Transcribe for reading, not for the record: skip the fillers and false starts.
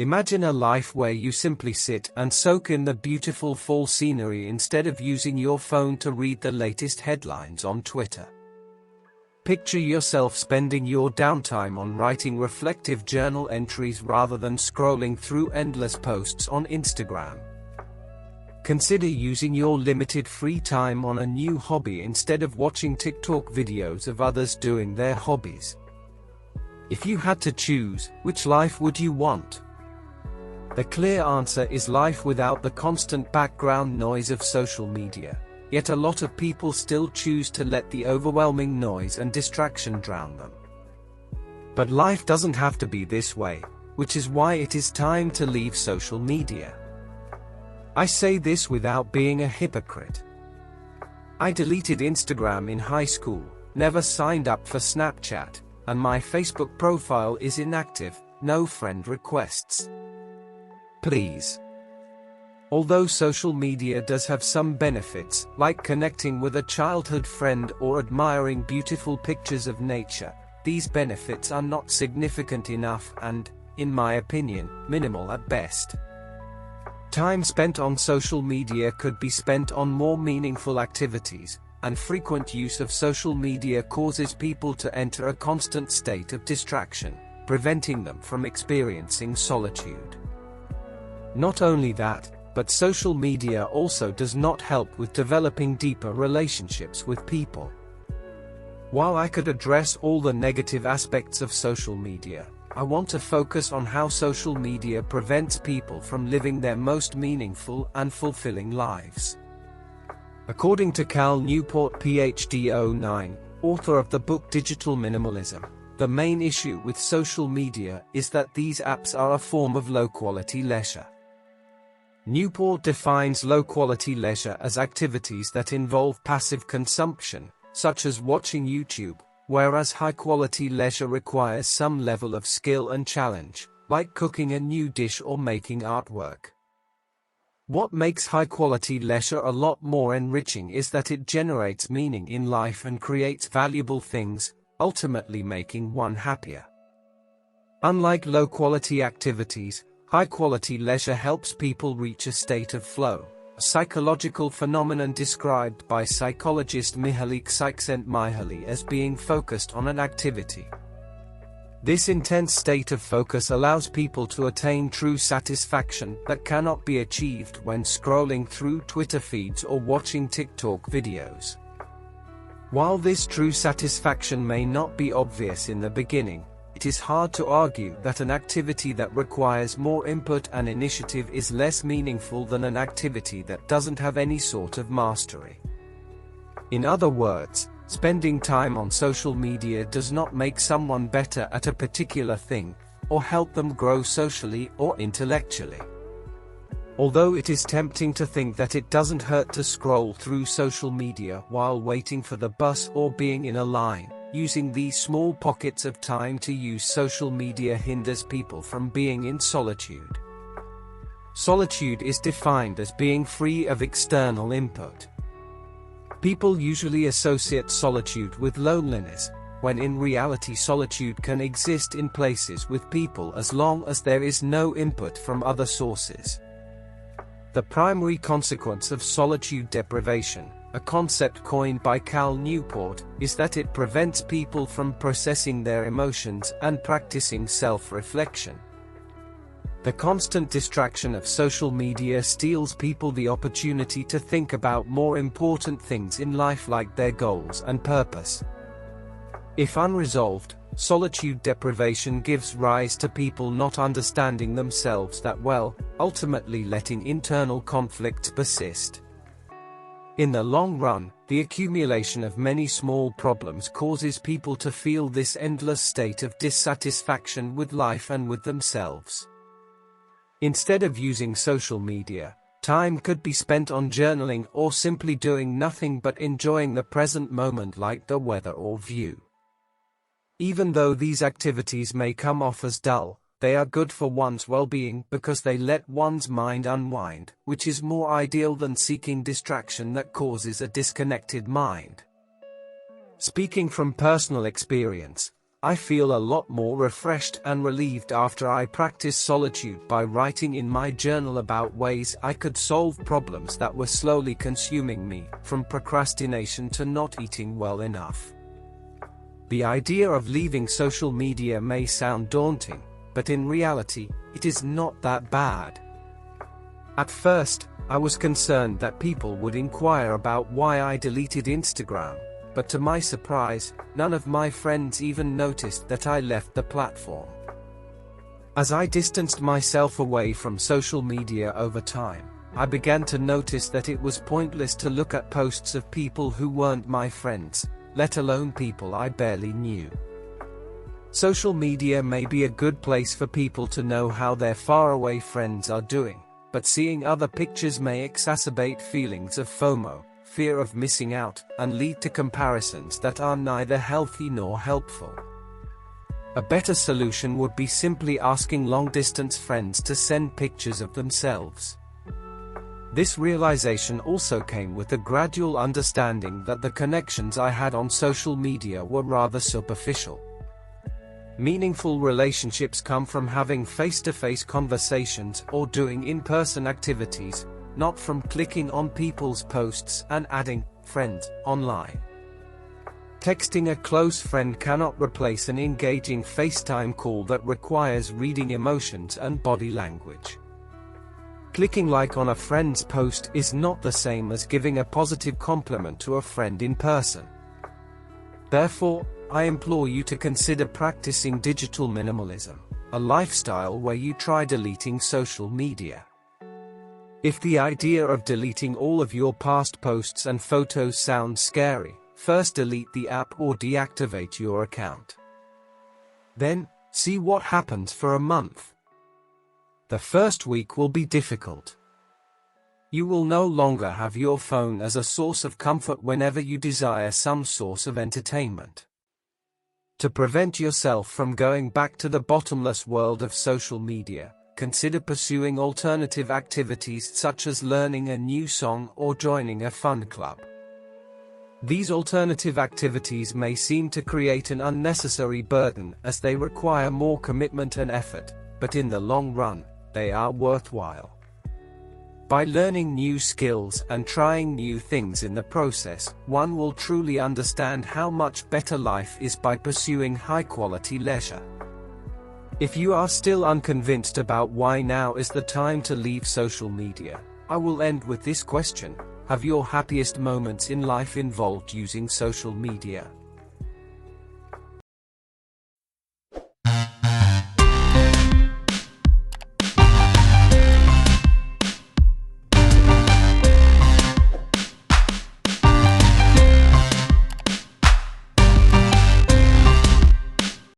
Imagine a life where you simply sit and soak in the beautiful fall scenery instead of using your phone to read the latest headlines on Twitter. Picture yourself spending your downtime on writing reflective journal entries rather than scrolling through endless posts on Instagram. Consider using your limited free time on a new hobby instead of watching TikTok videos of others doing their hobbies. If you had to choose, which life would you want? The clear answer is life without the constant background noise of social media. Yet a lot of people still choose to let the overwhelming noise and distraction drown them. But life doesn't have to be this way, which is why it is time to leave social media. I say this without being a hypocrite. I deleted Instagram in high school, never signed up for Snapchat, and my Facebook profile is inactive, no friend requests. Please. Although social media does have some benefits, like connecting with a childhood friend or admiring beautiful pictures of nature, these benefits are not significant enough and, in my opinion, minimal at best. Time spent on social media could be spent on more meaningful activities, and frequent use of social media causes people to enter a constant state of distraction, preventing them from experiencing solitude. Not only that, but social media also does not help with developing deeper relationships with people. While I could address all the negative aspects of social media, I want to focus on how social media prevents people from living their most meaningful and fulfilling lives. According to Cal Newport PhD 09, author of the book Digital Minimalism, the main issue with social media is that these apps are a form of low-quality leisure. Newport defines low-quality leisure as activities that involve passive consumption, such as watching YouTube, whereas high-quality leisure requires some level of skill and challenge, like cooking a new dish or making artwork. What makes high-quality leisure a lot more enriching is that it generates meaning in life and creates valuable things, ultimately making one happier. Unlike low-quality activities, high-quality leisure helps people reach a state of flow, a psychological phenomenon described by psychologist Mihaly Csikszentmihalyi as being focused on an activity. This intense state of focus allows people to attain true satisfaction that cannot be achieved when scrolling through Twitter feeds or watching TikTok videos. While this true satisfaction may not be obvious in the beginning, it is hard to argue that an activity that requires more input and initiative is less meaningful than an activity that doesn't have any sort of mastery. In other words, spending time on social media does not make someone better at a particular thing, or help them grow socially or intellectually. Although it is tempting to think that it doesn't hurt to scroll through social media while waiting for the bus or being in a line, using these small pockets of time to use social media hinders people from being in solitude. Solitude is defined as being free of external input. People usually associate solitude with loneliness, when in reality solitude can exist in places with people as long as there is no input from other sources. The primary consequence of solitude deprivation, a concept coined by Cal Newport, is that it prevents people from processing their emotions and practicing self-reflection. The constant distraction of social media steals people the opportunity to think about more important things in life like their goals and purpose. If unresolved, solitude deprivation gives rise to people not understanding themselves that well, ultimately letting internal conflicts persist. In the long run, the accumulation of many small problems causes people to feel this endless state of dissatisfaction with life and with themselves. Instead of using social media, time could be spent on journaling or simply doing nothing but enjoying the present moment like the weather or view. Even though these activities may come off as dull, they are good for one's well-being because they let one's mind unwind, which is more ideal than seeking distraction that causes a disconnected mind. Speaking from personal experience, I feel a lot more refreshed and relieved after I practice solitude by writing in my journal about ways I could solve problems that were slowly consuming me, from procrastination to not eating well enough. The idea of leaving social media may sound daunting, but in reality, it is not that bad. At first, I was concerned that people would inquire about why I deleted Instagram, but to my surprise, none of my friends even noticed that I left the platform. As I distanced myself away from social media over time, I began to notice that it was pointless to look at posts of people who weren't my friends, let alone people I barely knew. Social media may be a good place for people to know how their faraway friends are doing, but seeing other pictures may exacerbate feelings of FOMO, fear of missing out, and lead to comparisons that are neither healthy nor helpful. A better solution would be simply asking long-distance friends to send pictures of themselves. This realization also came with a gradual understanding that the connections I had on social media were rather superficial. Meaningful relationships come from having face-to-face conversations or doing in-person activities, not from clicking on people's posts and adding friends online. Texting a close friend cannot replace an engaging FaceTime call that requires reading emotions and body language. Clicking like on a friend's post is not the same as giving a positive compliment to a friend in person. Therefore, I implore you to consider practicing digital minimalism, a lifestyle where you try deleting social media. If the idea of deleting all of your past posts and photos sounds scary, first delete the app or deactivate your account. Then, see what happens for a month. The first week will be difficult. You will no longer have your phone as a source of comfort whenever you desire some source of entertainment. To prevent yourself from going back to the bottomless world of social media, consider pursuing alternative activities such as learning a new song or joining a fun club. These alternative activities may seem to create an unnecessary burden as they require more commitment and effort, but in the long run, they are worthwhile. By learning new skills and trying new things in the process, one will truly understand how much better life is by pursuing high-quality leisure. If you are still unconvinced about why now is the time to leave social media, I will end with this question: have your happiest moments in life involved using social media?